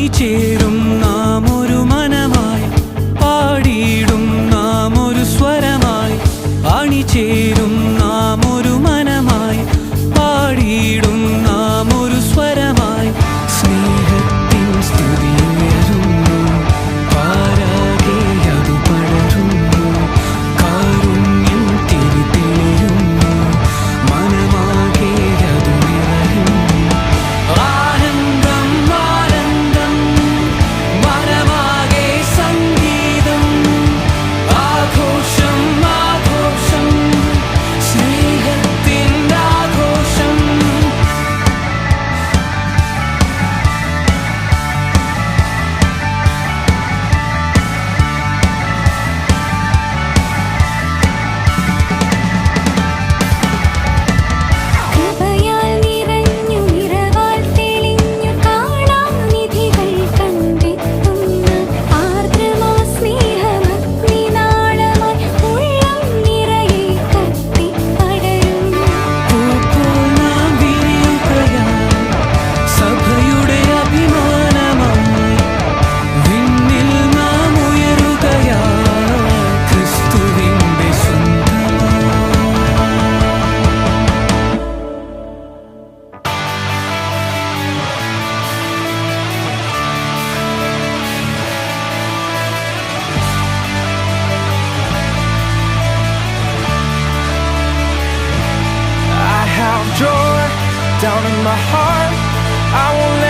അണിചേരും നാം ഒരു മനമായി, പാടിയിടും നാം ഒരു സ്വരമായി. അണിചേരും നാം ഒരു മനമായി, പാടിയിടും നാം ഒരു സ്വരമായി. സ്നേഹത്തിൻ സ്തുതിയുയരുന്നു, പാരാകെ അത് പടരുന്നു. കാരുണ്യം തിരിതെളിയുന്നു, മനമാകെ അത് നിറയുന്നു. ആനന്ദം ആനന്ദം മനമാകെ സംഗീതം, ആഘോഷം ആഘോഷം സ്നേഹത്തിൻ ആഘോഷം. കൃപയാൽ നിറഞ്ഞു നിറവാൽ തെളിഞ്ഞു കാണാനിധികൾ കണ്ടെത്തുന്ന ആർദ്രമാ സ്നേഹമഗ്നിനാളമായി ഉള്ളം നിറയെ കത്തിപ്പടരും. പൂപ്പോൾ നാം വിരിയുകയായി, സഭയുടെ അഭിമാനമായി. വിണ്ണിൽ നാം ഉയരുകയായി, ക്രിസ്തുവിന്റെ സ്വന്തമായി. I have joy down in my heart. I won't